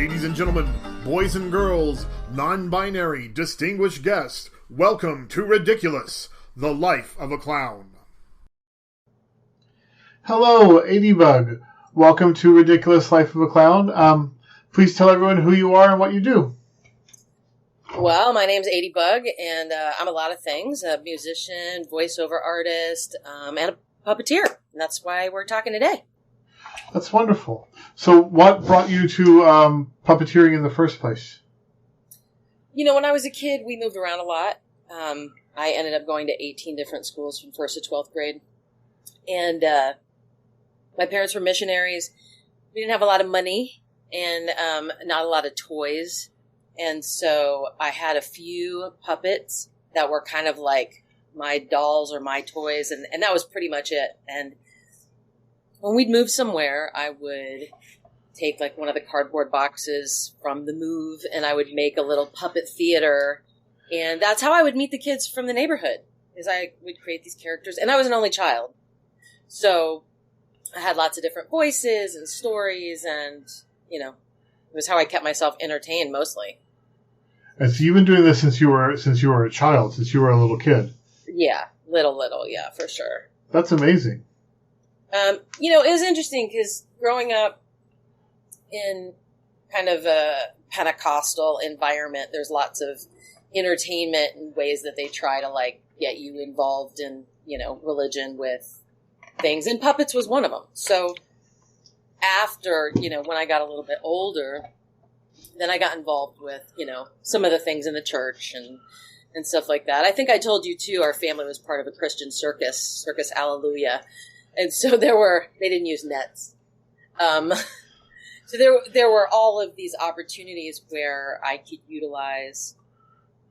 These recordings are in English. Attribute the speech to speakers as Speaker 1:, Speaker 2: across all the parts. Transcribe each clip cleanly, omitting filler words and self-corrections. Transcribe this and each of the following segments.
Speaker 1: Ladies and gentlemen, boys and girls, non-binary, distinguished guests, welcome to Ridiculous, the Life of a Clown.
Speaker 2: Hello, Eightty Bugg. Welcome to Ridiculous Life of a Clown. Please tell everyone who you are and what you do.
Speaker 3: Well, my name's Eightty Bugg, and I'm a lot of things. A musician, voiceover artist, and a puppeteer. And that's why we're talking today.
Speaker 2: That's wonderful. So what brought you to puppeteering in the first place?
Speaker 3: You know, when I was a kid, we moved around a lot. I ended up going to 18 different schools from 1st to 12th grade. And my parents were missionaries. We didn't have a lot of money and not a lot of toys. And so I had a few puppets that were kind of like my dolls or my toys. And that was pretty much it. And when we'd move somewhere, I would take like one of the cardboard boxes from the move and I would make a little puppet theater. And that's how I would meet the kids from the neighborhood, is I would create these characters. And I was an only child. So I had lots of different voices and stories and, you know, it was how I kept myself entertained mostly.
Speaker 2: And so you've been doing this since you were a child, since you were a little kid.
Speaker 3: Yeah, little, yeah, for sure.
Speaker 2: That's amazing.
Speaker 3: You know, it was interesting because growing up in kind of a Pentecostal environment, there's lots of entertainment and ways that they try to like get you involved in, you know, religion with things. And puppets was one of them. So after, you know, when I got a little bit older, then I got involved with, you know, some of the things in the church and stuff like that. I think I told you too, our family was part of a Christian Circus Alleluia. And so they didn't use nets. So there were all of these opportunities where I could utilize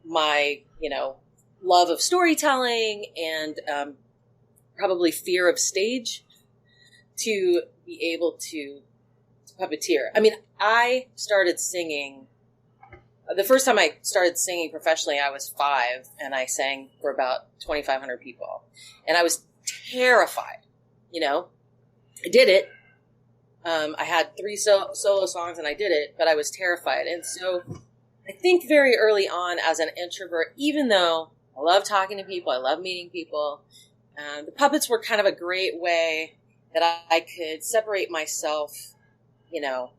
Speaker 3: my, you know, love of storytelling and probably fear of stage to be able to puppeteer. I mean, I started singing. The first time I started singing professionally, I was 5, and I sang for about 2,500 people. And I was terrified, you know. I did it. I had 3 solo songs, and I did it, but I was terrified. And so I think very early on as an introvert, even though I love talking to people, I love meeting people, the puppets were kind of a great way that I could separate myself, you know,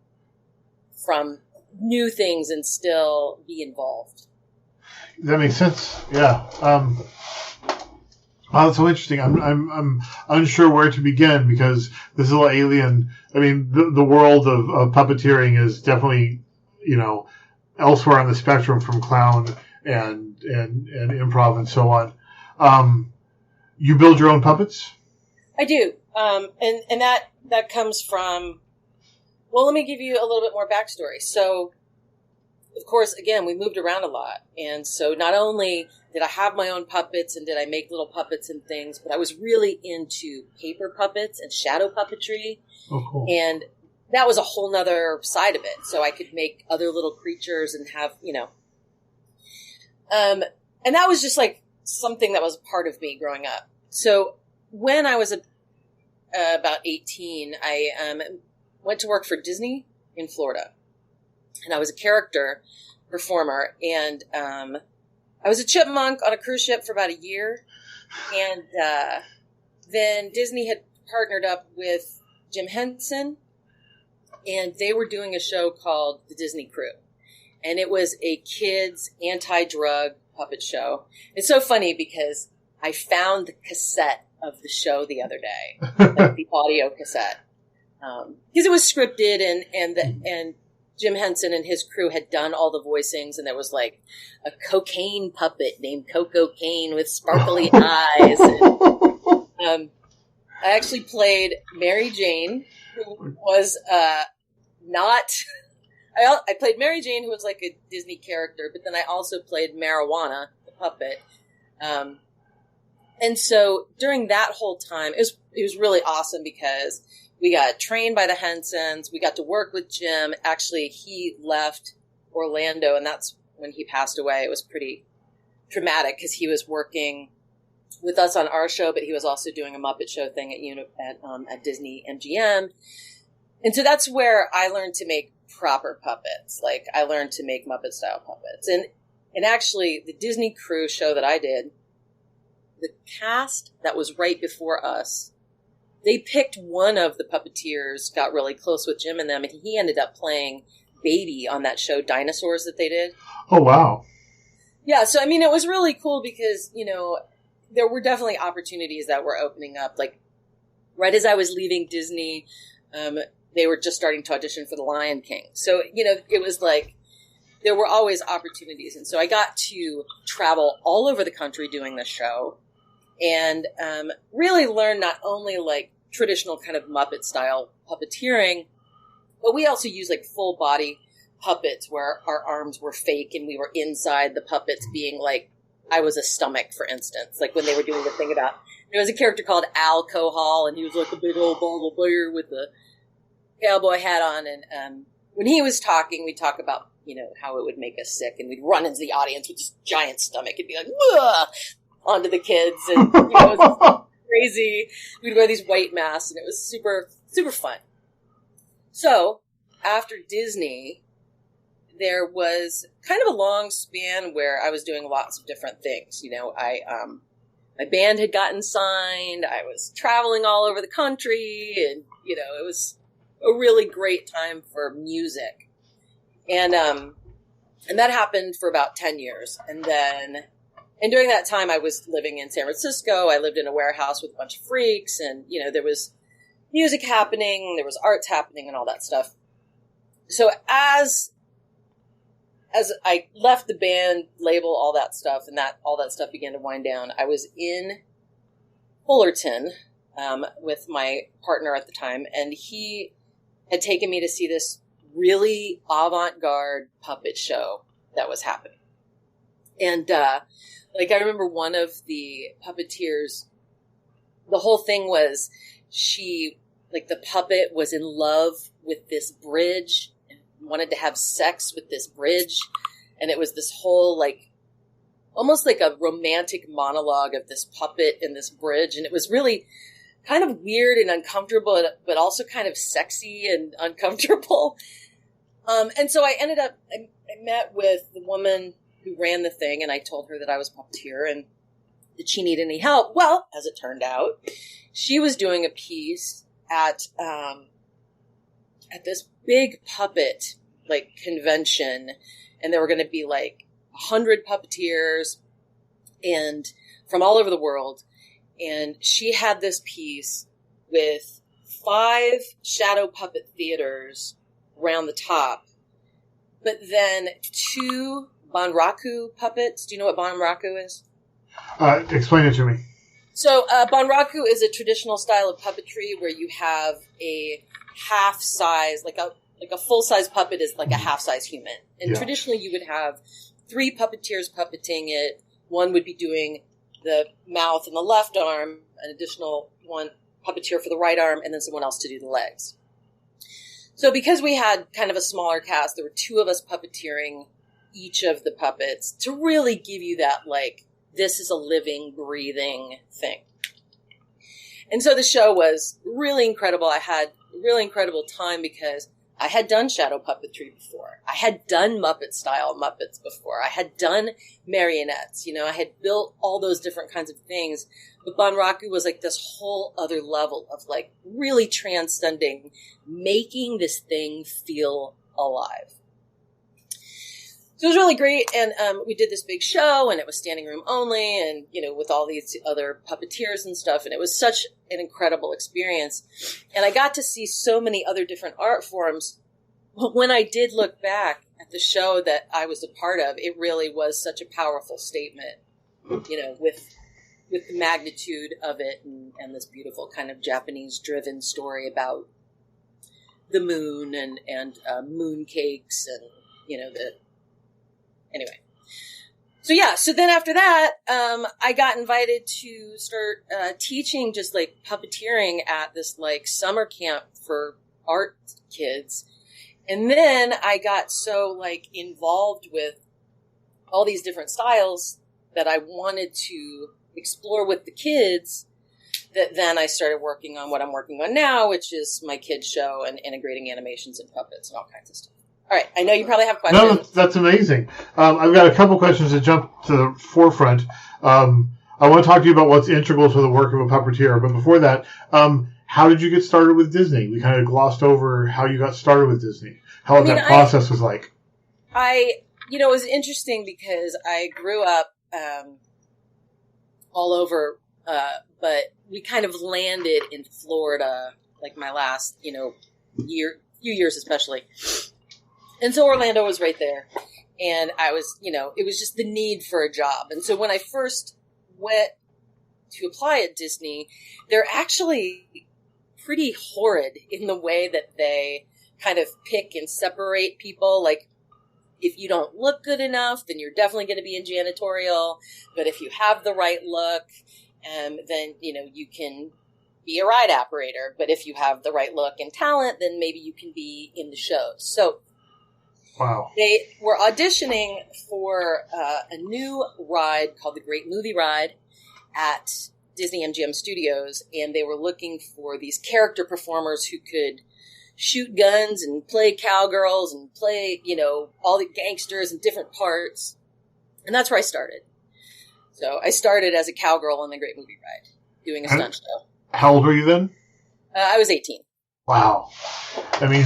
Speaker 3: from new things and still be involved.
Speaker 2: That makes sense. Yeah. Wow, that's so interesting. I'm unsure where to begin because this is a little alien. I mean, the world of puppeteering is definitely, you know, elsewhere on the spectrum from clown and improv and so on. You build your own puppets?
Speaker 3: I do. And that comes from, well, let me give you a little bit more backstory. So, of course, again, we moved around a lot. And so not only did I have my own puppets and did I make little puppets and things, but I was really into paper puppets and shadow puppetry.
Speaker 2: Oh, cool.
Speaker 3: And that was a whole nother side of it. So I could make other little creatures and have, you know. And that was just like something that was part of me growing up. So when I was about 18, I went to work for Disney in Florida. And I was a character performer. And I was a chipmunk on a cruise ship for about a year. And then Disney had partnered up with Jim Henson. And they were doing a show called The Disney Crew. And it was a kids' anti-drug puppet show. It's so funny because I found the cassette of the show the other day, like the audio cassette. Because it was scripted and Jim Henson and his crew had done all the voicings, and there was like a cocaine puppet named Coco Cane with sparkly eyes. And, I actually played Mary Jane, who was not. I played Mary Jane, who was like a Disney character, but then I also played Marijuana, the puppet. And so during that whole time, it was really awesome because we got trained by the Hensons. We got to work with Jim. Actually, he left Orlando, and that's when he passed away. It was pretty traumatic because he was working with us on our show, but he was also doing a Muppet Show thing at Disney MGM. And so that's where I learned to make proper puppets. Like, I learned to make Muppet-style puppets. And actually, the Disney Crew show that I did, the cast that was right before us, they picked one of the puppeteers, got really close with Jim and them, and he ended up playing Baby on that show, Dinosaurs, that they did.
Speaker 2: Oh, wow.
Speaker 3: Yeah, so, I mean, it was really cool because, you know, there were definitely opportunities that were opening up. Like, right as I was leaving Disney, they were just starting to audition for The Lion King. So, you know, it was like, there were always opportunities. And so I got to travel all over the country doing this show and really learn not only like traditional kind of Muppet style puppeteering, but we also use like full body puppets where our arms were fake and we were inside the puppets being like, I was a stomach, for instance, like when they were doing the thing about, there was a character called Al Cohol and he was like a big old bald bear with a cowboy hat on. And when he was talking, we'd talk about, you know, how it would make us sick, and we'd run into the audience with this giant stomach and be like, "Whoa!" onto the kids, and you know, it was crazy. We'd wear these white masks, and it was super, super fun. So after Disney, there was kind of a long span where I was doing lots of different things. You know, my band had gotten signed. I was traveling all over the country, and you know, it was a really great time for music. And that happened for about 10 years. And during that time I was living in San Francisco. I lived in a warehouse with a bunch of freaks and, you know, there was music happening, there was arts happening and all that stuff. So as I left the band, label, all that stuff, and all that stuff began to wind down, I was in Fullerton, with my partner at the time, and he had taken me to see this really avant-garde puppet show that was happening. And, like, I remember one of the puppeteers, the whole thing was the puppet was in love with this bridge and wanted to have sex with this bridge. And it was this whole, like, almost like a romantic monologue of this puppet and this bridge. And it was really kind of weird and uncomfortable, but also kind of sexy and uncomfortable. And so I met with the woman who ran the thing, and I told her that I was a puppeteer and did she need any help? Well, as it turned out, she was doing a piece at this big puppet, like, convention, and there were going to be, like, 100 puppeteers and from all over the world. And she had this piece with 5 shadow puppet theaters around the top, but then 2 Banraku puppets. Do you know what Banraku is?
Speaker 2: Explain it to me.
Speaker 3: So Banraku is a traditional style of puppetry where you have a half size, like a full size puppet is like a half size human, and traditionally you would have 3 puppeteers puppeting it. One would be doing the mouth and the left arm, an additional one puppeteer for the right arm, and then someone else to do the legs. So because we had kind of a smaller cast, there were 2 of us puppeteering each of the puppets to really give you that, like, this is a living, breathing thing. And so the show was really incredible. I had a really incredible time because I had done shadow puppetry before. I had done Muppet-style Muppets before. I had done marionettes. You know, I had built all those different kinds of things. But Banraku was like this whole other level of, like, really transcending, making this thing feel alive. So it was really great, and we did this big show, and it was standing room only, and, you know, with all these other puppeteers and stuff, and it was such an incredible experience. And I got to see so many other different art forms. But when I did look back at the show that I was a part of, it really was such a powerful statement, you know, with the magnitude of it, and this beautiful kind of Japanese-driven story about the moon and moon cakes, and, you know, anyway. So yeah, so then after that, I got invited to start teaching just, like, puppeteering at this, like, summer camp for art kids. And then I got so, like, involved with all these different styles that I wanted to explore with the kids, that then I started working on what I'm working on now, which is my kids show and integrating animations and puppets and all kinds of stuff. All right, I know you probably have questions.
Speaker 2: No, that's amazing. I've got a couple questions to jump to the forefront. I want to talk to you about what's integral to the work of a puppeteer. But before that, how did you get started with Disney? We kind of glossed over how you got started with Disney, what that process was like.
Speaker 3: It was interesting because I grew up all over, but we kind of landed in Florida, like my last, few years especially. And so Orlando was right there. And I was, it was just the need for a job. And so when I first went to apply at Disney, they're actually pretty horrid in the way that they kind of pick and separate people. Like, if you don't look good enough, then you're definitely going to be in janitorial. But if you have the right look, then, you can be a ride operator. But if you have the right look and talent, then maybe you can be in the shows. So
Speaker 2: wow.
Speaker 3: They were auditioning for a new ride called the Great Movie Ride at Disney MGM Studios. And they were looking for these character performers who could shoot guns and play cowgirls and play, all the gangsters in different parts. And that's where I started. So I started as a cowgirl on the Great Movie Ride, doing a stunt show.
Speaker 2: How old were you then?
Speaker 3: I was 18.
Speaker 2: Wow. I mean,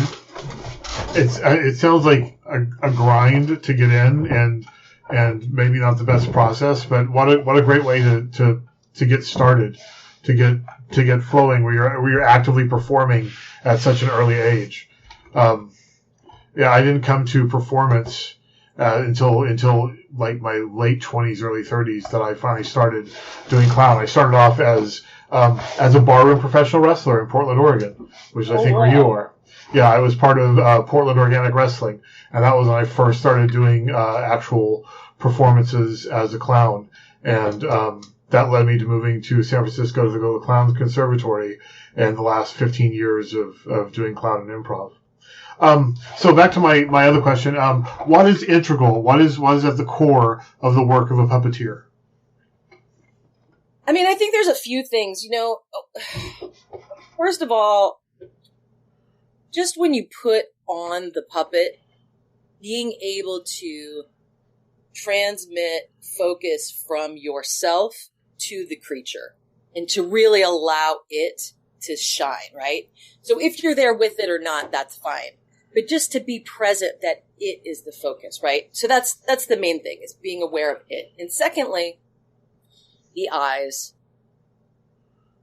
Speaker 2: it sounds like a grind to get in and maybe not the best process, but what a great way to get started, to get flowing where you're actively performing at such an early age. I didn't come to performance until like my late 20s, early 30s that I finally started doing clown. I started off as a barroom professional wrestler in Portland, Oregon, which I think where you are. Yeah, I was part of Portland Organic Wrestling, and that was when I first started doing actual performances as a clown. And that led me to moving to San Francisco to go to the Clowns Conservatory and the last 15 years of doing clown and improv. So back to my other question. What is integral? What is at the core of the work of a puppeteer?
Speaker 3: I mean, I think there's a few things, First of all, just when you put on the puppet, being able to transmit focus from yourself to the creature and to really allow it to shine, right? So if you're there with it or not, that's fine. But just to be present that it is the focus, right? So that's the main thing, is being aware of it. And secondly, the eyes.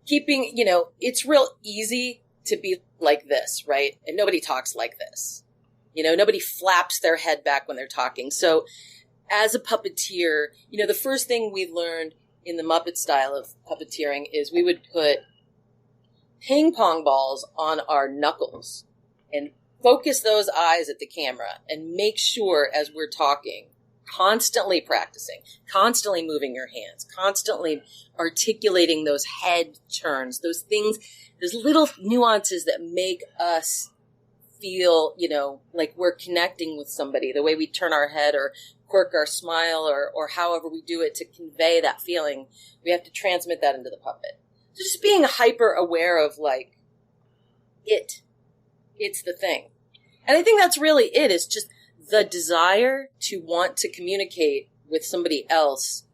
Speaker 3: Keeping, it's real easy to be like this, right? And nobody talks like this. Nobody flaps their head back when they're talking. So as a puppeteer, the first thing we learned in the Muppet style of puppeteering is we would put ping pong balls on our knuckles and focus those eyes at the camera and make sure as we're talking, constantly practicing, constantly moving your hands, constantly articulating those head turns, those things, those little nuances that make us feel, like we're connecting with somebody, the way we turn our head or quirk our smile or however we do it to convey that feeling. We have to transmit that into the puppet. So just being hyper aware of it's the thing. And I think that's really it, is just the desire to want to communicate with somebody else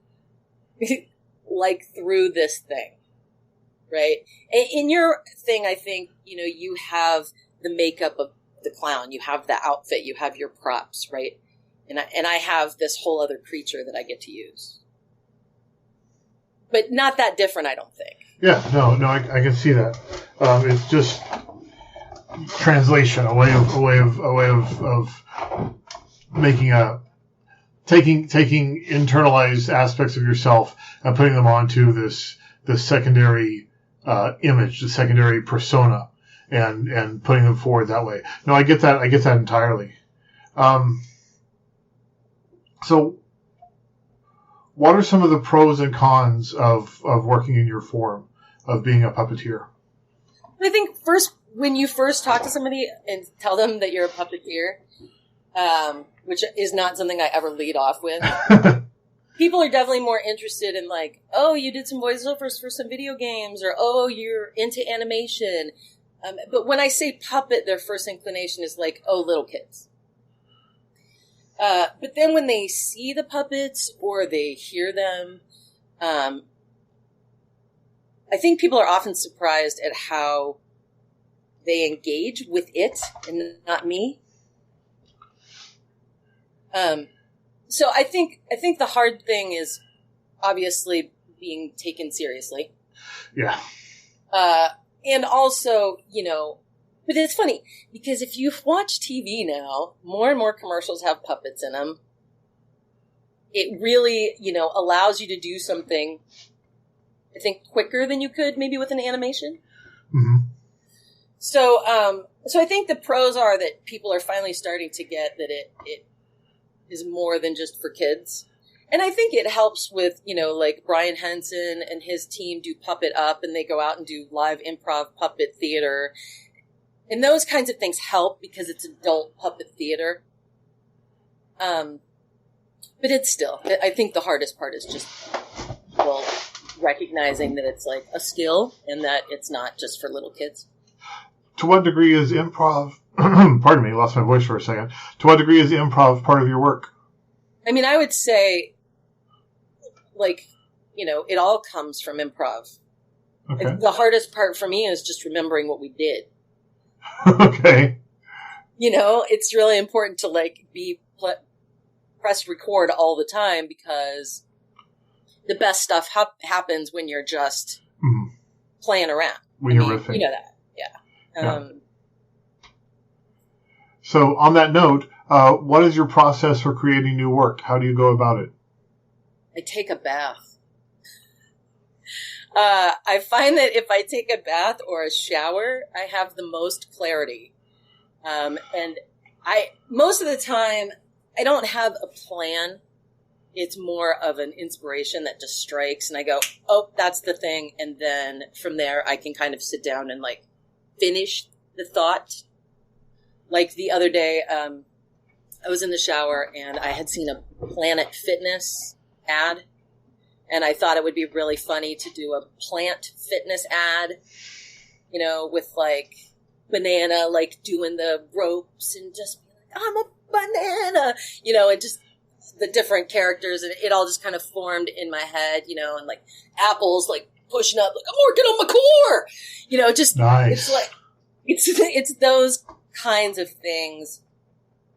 Speaker 3: through this thing, right? In your thing, I think, you have the makeup of the clown, you have the outfit, you have your props, right? And I have this whole other creature that I get to use. But not that different, I don't think.
Speaker 2: Yeah, no, I can see that. It's just translation, a way of making taking internalized aspects of yourself and putting them onto this secondary image, the secondary persona, and putting them forward that way. No, I get that entirely. So what are some of the pros and cons of working in your form, of being a puppeteer?
Speaker 3: I think when you first talk to somebody and tell them that you're a puppeteer, which is not something I ever lead off with, people are definitely more interested in like, oh, you did some voiceovers for some video games, or oh, you're into animation. But when I say puppet, their first inclination is like, oh, little kids. But then when they see the puppets or they hear them, I think people are often surprised at how they engage with it and not me. So I think the hard thing is obviously being taken seriously.
Speaker 2: Yeah.
Speaker 3: And also, but it's funny because if you watch TV now, more and more commercials have puppets in them. It really, allows you to do something, I think, quicker than you could maybe with an animation.
Speaker 2: Mm-hmm.
Speaker 3: So I think the pros are that people are finally starting to get that it is more than just for kids. And I think it helps with, like Brian Henson and his team do Puppet Up, and they go out and do live improv puppet theater. And those kinds of things help because it's adult puppet theater. But it's still, I think the hardest part is just, recognizing that it's like a skill and that it's not just for little kids.
Speaker 2: To what degree is improv, pardon me, lost my voice for a second. To what degree is improv part of your work?
Speaker 3: I mean, I would say, it all comes from improv.
Speaker 2: Okay.
Speaker 3: Like, the hardest part for me is just remembering what we did.
Speaker 2: Okay.
Speaker 3: It's really important to press record all the time because the best stuff happens when you're just playing around.
Speaker 2: When you're riffing.
Speaker 3: You know that, yeah.
Speaker 2: So on that note, what is your process for creating new work? How do you go about it?
Speaker 3: I take a bath. I find that if I take a bath or a shower, I have the most clarity. And most of the time, I don't have a plan. It's more of an inspiration that just strikes and I go, oh, that's the thing. And then from there, I can kind of sit down and finish the thought. Like the other day, I was in the shower and I had seen a Planet Fitness ad. And I thought it would be really funny to do a plant fitness ad, with banana, doing the ropes and just be like, I'm a banana, and just the different characters. And it all just kind of formed in my head, and apples, pushing up, I'm working on my core, just
Speaker 2: nice.
Speaker 3: It's those kinds of things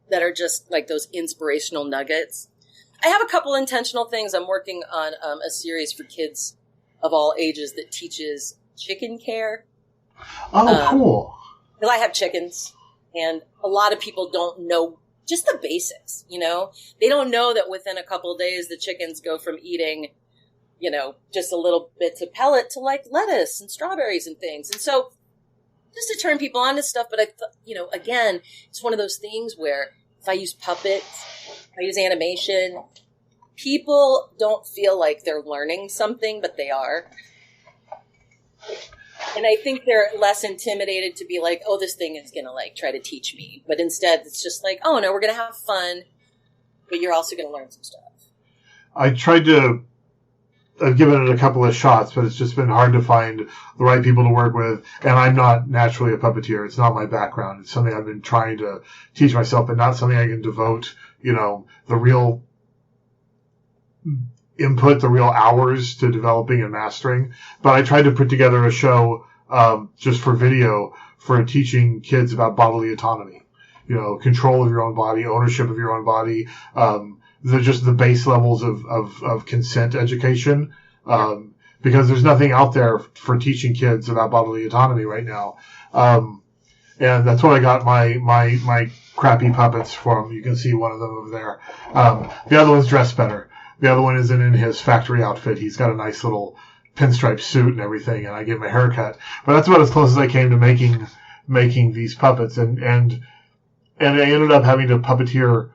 Speaker 3: that are just those inspirational nuggets. I have a couple intentional things. I'm working on a series for kids of all ages that teaches chicken care.
Speaker 2: Oh, cool.
Speaker 3: Because I have chickens, and a lot of people don't know just the basics, They don't know that within a couple of days the chickens go from eating, just a little bits of pellet to lettuce and strawberries and things. And so just to turn people on to stuff, but again, it's one of those things where if I use puppets, I use animation, people don't feel like they're learning something, but they are. And I think they're less intimidated to be like, oh, this thing is going to try to teach me. But instead, it's just oh, no, we're going to have fun, but you're also going to learn some stuff. I've
Speaker 2: given it a couple of shots, but it's just been hard to find the right people to work with. And I'm not naturally a puppeteer. It's not my background. It's something I've been trying to teach myself, but not something I can devote, the real input, the real hours to developing and mastering. But I tried to put together a show just for video for teaching kids about bodily autonomy, control of your own body, ownership of your own body, just the base levels of consent education, because there's nothing out there for teaching kids about bodily autonomy right now. And that's what I got my crappy puppets from. You can see one of them over there. The other one's dressed better. The other one isn't in his factory outfit. He's got a nice little pinstripe suit and everything, and I gave him a haircut. But that's about as close as I came to making these puppets. And I ended up having to puppeteer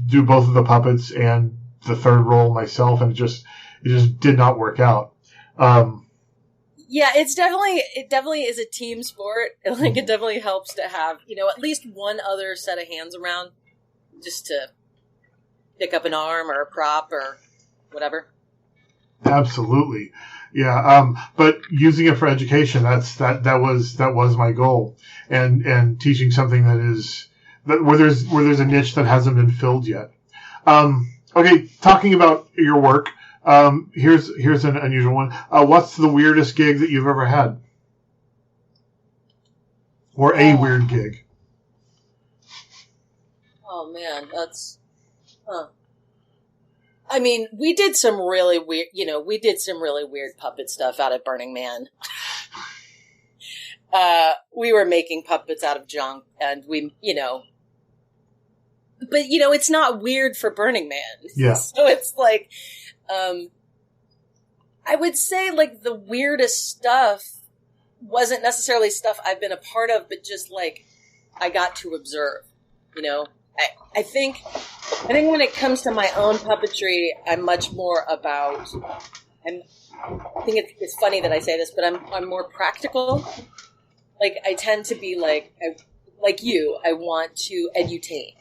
Speaker 2: do both of the puppets and the third role myself, and it just did not work out.
Speaker 3: Yeah, it definitely is a team sport. It definitely helps to have, at least one other set of hands around just to pick up an arm or a prop or whatever.
Speaker 2: Absolutely. Yeah. But using it for education, that was my goal. And teaching something where there's a niche that hasn't been filled yet. Okay. Talking about your work. Here's an unusual one. What's the weirdest gig that you've ever had? Or a weird gig?
Speaker 3: Oh man, that's, I mean, we did some really weird puppet stuff out at Burning Man. We were making puppets out of junk, and but it's not weird for Burning Man.
Speaker 2: Yeah.
Speaker 3: So it's like, I would say like the weirdest stuff wasn't necessarily stuff I've been a part of, but just like I got to observe, I think when it comes to my own puppetry, I'm much more about, I think it's funny that I say this, but I'm more practical. Like I tend to be like you, I want to edutain,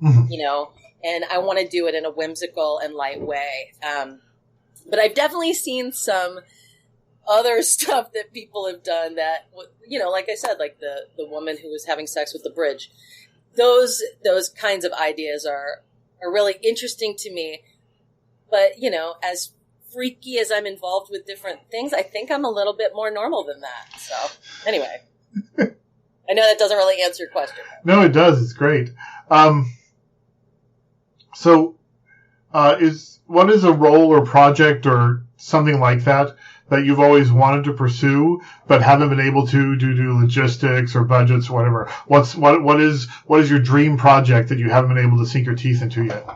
Speaker 3: and I want to do it in a whimsical and light way. But I've definitely seen some other stuff that people have done that, like I said, like the woman who was having sex with the bridge. Those kinds of ideas are really interesting to me. But, as freaky as I'm involved with different things, I think I'm a little bit more normal than that. So, anyway. I know that doesn't really answer your question.
Speaker 2: No, it does. It's great. What is a role or project or something like that you've always wanted to pursue but haven't been able to due to logistics or budgets or whatever? What is your dream project that you haven't been able to sink your teeth into yet?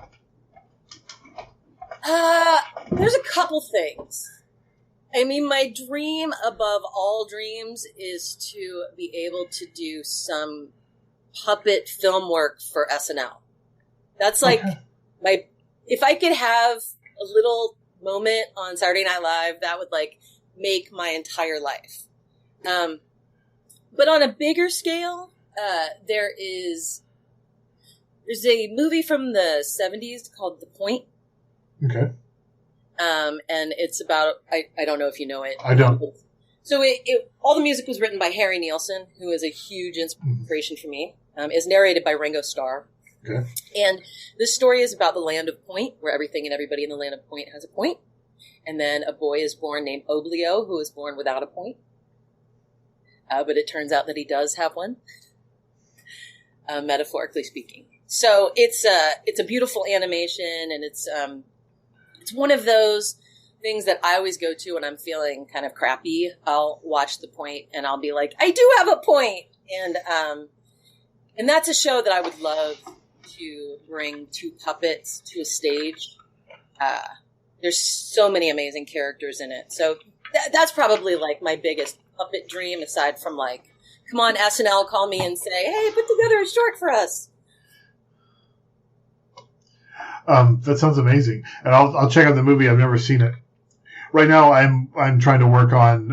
Speaker 3: There's a couple things. I mean, my dream above all dreams is to be able to do some puppet film work for SNL. That's like if I could have a little moment on Saturday Night Live, that would like make my entire life. But on a bigger scale, there's a movie from the 70s called The Point.
Speaker 2: Okay.
Speaker 3: And it's about, I don't know if you know it.
Speaker 2: I don't.
Speaker 3: So all the music was written by Harry Nilsson, who is a huge inspiration for me. It's narrated by Ringo Starr.
Speaker 2: Okay.
Speaker 3: And this story is about the land of Point, where everything and everybody in the land of Point has a point. And then a boy is born named Oblio, who is born without a point. But it turns out that he does have one, metaphorically speaking. So it's a beautiful animation, and it's one of those things that I always go to when I'm feeling kind of crappy. I'll watch The Point, and I'll be like, I do have a point. And that's a show that I would love to bring two puppets to a stage. There's so many amazing characters in it. So that's probably like my biggest puppet dream, aside from like, come on, SNL, call me and say, hey, put together a short for us.
Speaker 2: That sounds amazing. And I'll check out the movie. I've never seen it. Right now I'm trying to work on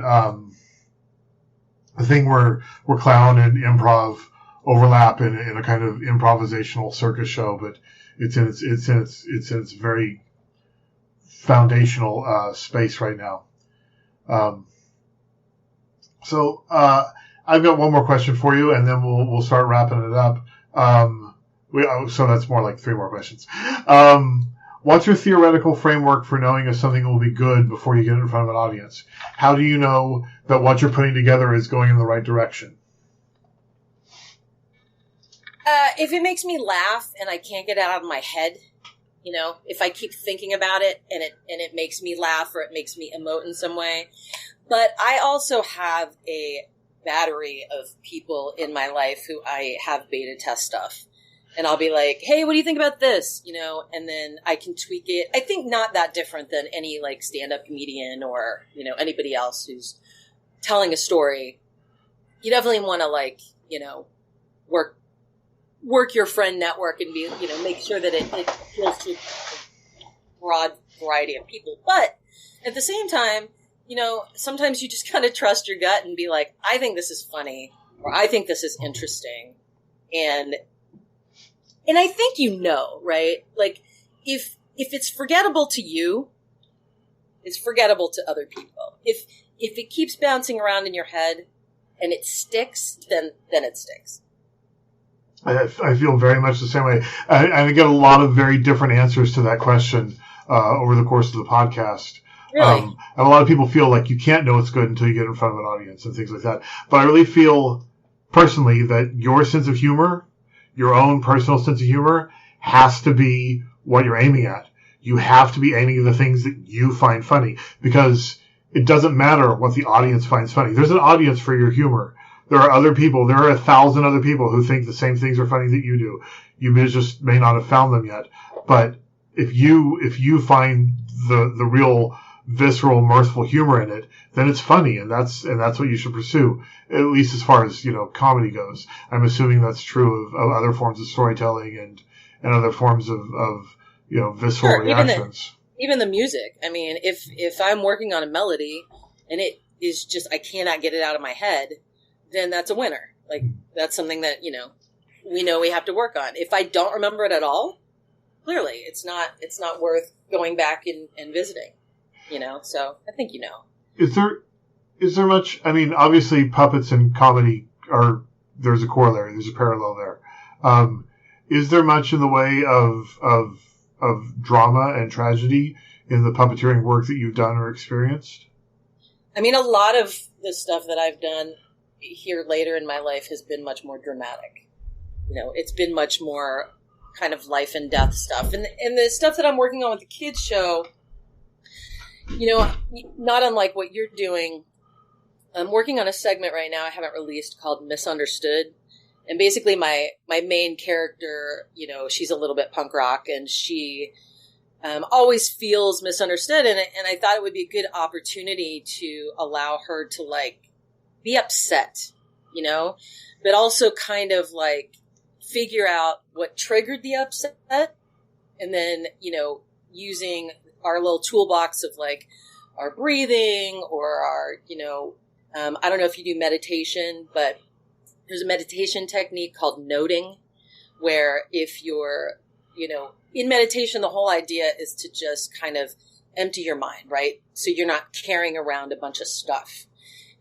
Speaker 2: a thing where clown and improv overlap in a kind of improvisational circus show, but it's in its very foundational space right now. So I've got one more question for you, and then we'll start wrapping it up. So that's more like 3 more questions. What's your theoretical framework for knowing if something will be good before you get it in front of an audience? How do you know that what you're putting together is going in the right direction?
Speaker 3: If it makes me laugh and I can't get it out of my head, if I keep thinking about it and it makes me laugh or it makes me emote in some way. But I also have a battery of people in my life who I have beta test stuff. And I'll be like, hey, what do you think about this? And then I can tweak it. I think not that different than any like stand-up comedian or, anybody else who's telling a story. You definitely want to like, work your friend network and be, make sure that it appeals to a broad variety of people. But at the same time, sometimes you just kind of trust your gut and be like, I think this is funny, or I think this is interesting. And I think right? Like, if it's forgettable to you, it's forgettable to other people. If it keeps bouncing around in your head and it sticks, then it sticks.
Speaker 2: I feel very much the same way. I get a lot of very different answers to that question over the course of the podcast.
Speaker 3: Really?
Speaker 2: And a lot of people feel like you can't know it's good until you get in front of an audience and things like that. But I really feel personally that your sense of humor, your own personal sense of humor, has to be what you're aiming at. You have to be aiming at the things that you find funny, because it doesn't matter what the audience finds funny. There's an audience for your humor. There are other people. There are 1,000 other people who think the same things are funny that you do. You just may not have found them yet. But if you find the real visceral, mirthful humor in it, then it's funny, and that's what you should pursue. At least as far as comedy goes. I'm assuming that's true of other forms of storytelling and other forms of visceral reactions.
Speaker 3: Even the music. I mean, if I'm working on a melody and it is just I cannot get it out of my head, then that's a winner. Like, that's something that, we know we have to work on. If I don't remember it at all, clearly it's not worth going back and visiting, so I think
Speaker 2: Is there much, obviously puppets and comedy there's a corollary, there's a parallel there. Is there much in the way of drama and tragedy in the puppeteering work that you've done or experienced?
Speaker 3: A lot of the stuff that I've done here later in my life has been much more dramatic. It's been much more kind of life and death stuff. And the stuff that I'm working on with the kids show, not unlike what you're doing, I'm working on a segment right now I haven't released called Misunderstood. And basically my main character, she's a little bit punk rock, and she always feels misunderstood. And I thought it would be a good opportunity to allow her to, be upset, but also kind of, figure out what triggered the upset. And then, using our little toolbox of, our breathing or our, I don't know if you do meditation, but there's a meditation technique called noting, where if you're, in meditation, the whole idea is to just kind of empty your mind, right? So you're not carrying around a bunch of stuff.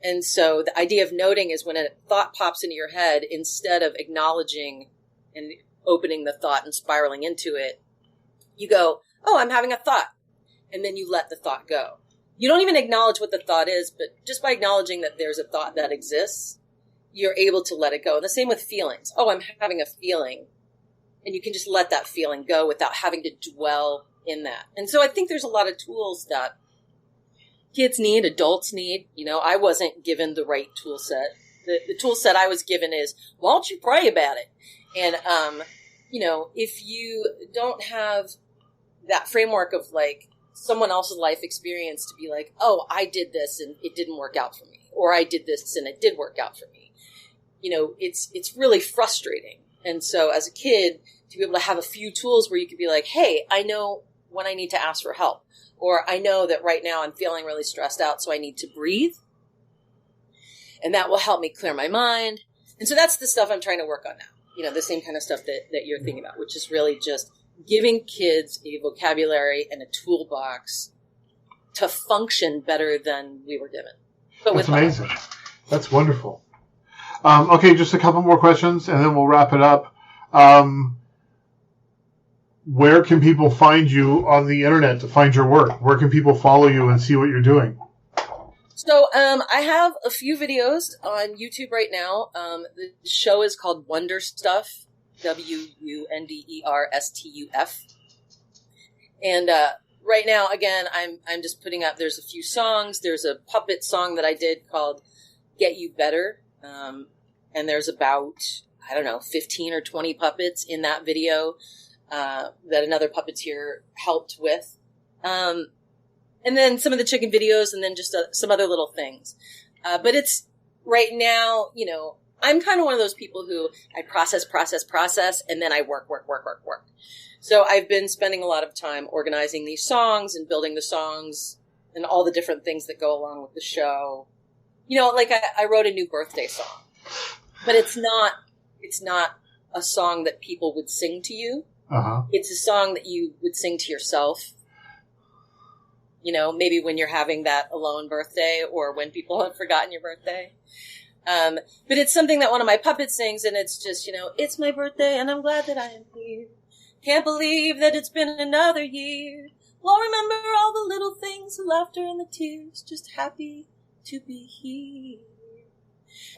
Speaker 3: And so the idea of noting is when a thought pops into your head, instead of acknowledging and opening the thought and spiraling into it, you go, oh, I'm having a thought. And then you let the thought go. You don't even acknowledge what the thought is, but just by acknowledging that there's a thought that exists, you're able to let it go. And the same with feelings. Oh, I'm having a feeling. And you can just let that feeling go without having to dwell in that. And so I think there's a lot of tools that kids need, adults need. I wasn't given the right tool set. The tool set I was given is, why don't you pray about it? And, if you don't have that framework of someone else's life experience to be like, oh, I did this and it didn't work out for me, or I did this and it did work out for me. It's really frustrating. And so as a kid, to be able to have a few tools where you could be like, hey, I know when I need to ask for help, or I know that right now I'm feeling really stressed out, so I need to breathe. And that will help me clear my mind. And so that's the stuff I'm trying to work on now. The same kind of stuff that you're thinking about, which is really just giving kids a vocabulary and a toolbox to function better than we were given. But
Speaker 2: that's amazing. That's wonderful. Okay, just a couple more questions, and then we'll wrap it up. Where can people find you on the internet to find your work? Where can people follow you and see what you're doing?
Speaker 3: So I have a few videos on YouTube right now. The show is called Wonder Stuff, WUNDERSTUF. And right now, again, I'm just putting up, there's a few songs. There's a puppet song that I did called Get You Better. And there's about, 15 or 20 puppets in that video that another puppeteer helped with. And then some of the chicken videos, and then just some other little things. But it's right now, I'm kind of one of those people who I process, and then I work. So I've been spending a lot of time organizing these songs and building the songs and all the different things that go along with the show. I wrote a new birthday song, but it's not a song that people would sing to you.
Speaker 2: Uh-huh.
Speaker 3: It's a song that you would sing to yourself. You know, maybe when you're having that alone birthday or when people have forgotten your birthday. But it's something that one of my puppets sings, and it's just, you know, it's my birthday and I'm glad that I am here. Can't believe that it's been another year. Well, remember all the little things, the laughter and the tears, just happy to be here.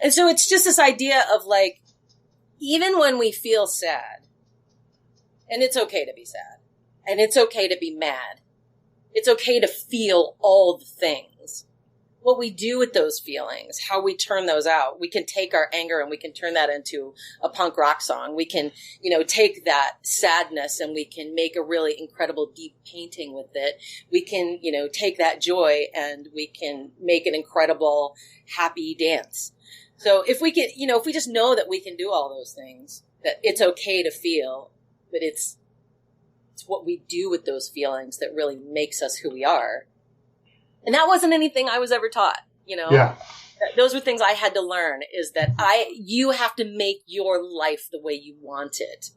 Speaker 3: And so it's just this idea of like, even when we feel sad, and it's okay to be sad, and it's okay to be mad, it's okay to feel all the things. What we do with those feelings, how we turn those out. We can take our anger and we can turn that into a punk rock song. We can, you know, take that sadness and we can make a really incredible deep painting with it. We can, you know, take that joy and we can make an incredible happy dance. So if we can, you know, if we just know that we can do all those things, that it's okay to feel, but it's what we do with those feelings that really makes us who we are. And that wasn't anything I was ever taught, you know?
Speaker 2: Yeah.
Speaker 3: Those were things I had to learn, is that you have to make your life the way you want it.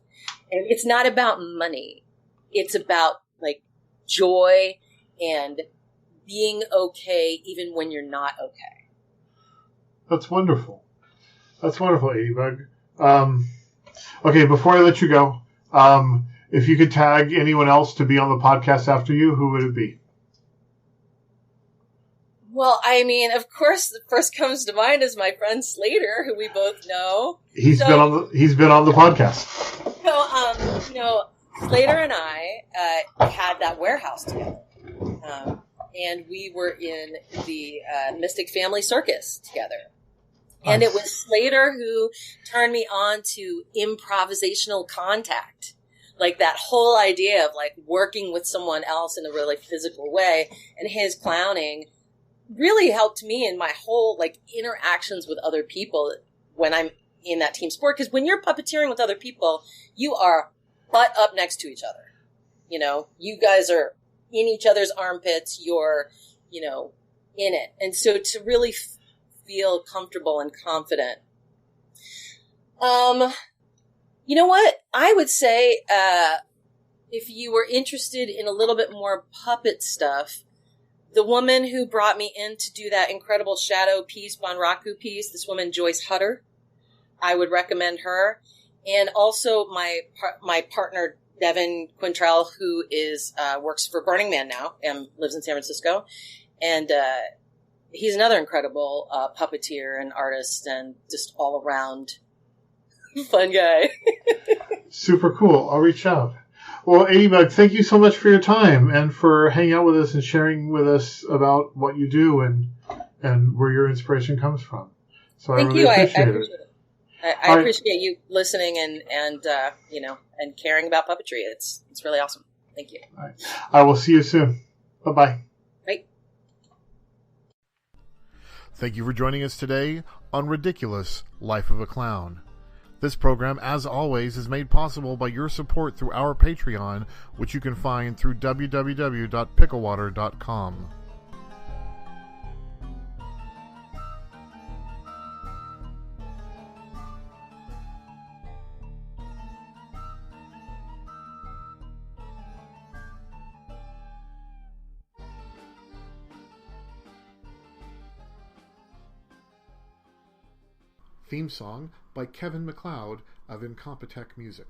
Speaker 3: And it's not about money. It's about like joy and being okay even when you're not okay.
Speaker 2: That's wonderful. That's wonderful, Eightty Bugg. Okay, before I let you go, if you could tag anyone else to be on the podcast after you, who would it be?
Speaker 3: Well, I mean, of course, the first comes to mind is my friend Slater, who we both know.
Speaker 2: He's been on the podcast.
Speaker 3: So, you know, Slater and I had that warehouse together, and we were in the Mystic Family Circus together. And it was Slater who turned me on to improvisational contact. Like that whole idea of like working with someone else in a really physical way, and his clowning really helped me in my whole like interactions with other people when I'm in that team sport. Because when you're puppeteering with other people, you are butt up next to each other. You know, you guys are in each other's armpits. You're, you know, in it. And so to really feel comfortable and confident. You know what? I would say, if you were interested in a little bit more puppet stuff, the woman who brought me in to do that incredible shadow piece, Banraku piece, this woman, Joyce Hutter, I would recommend her. And also my partner, Devin Quintrell, who is, works for Burning Man now and lives in San Francisco. And, he's another incredible, puppeteer and artist and just all around fun guy.
Speaker 2: Super cool. I'll reach out. Well, Eightty Bugg, thank you so much for your time and for hanging out with us and sharing with us about what you do and where your inspiration comes from. So
Speaker 3: Thank
Speaker 2: I really
Speaker 3: you.
Speaker 2: appreciate
Speaker 3: I
Speaker 2: it.
Speaker 3: appreciate it. I appreciate you listening and you know, and caring about puppetry. It's really awesome. Thank you.
Speaker 2: All right. I will see you soon. Bye-bye.
Speaker 3: Bye.
Speaker 1: Thank you for joining us today on Ridiculous Life of a Clown. This program, as always, is made possible by your support through our Patreon, which you can find through www.picklewater.com. Theme song by Kevin MacLeod of Incompetech Music.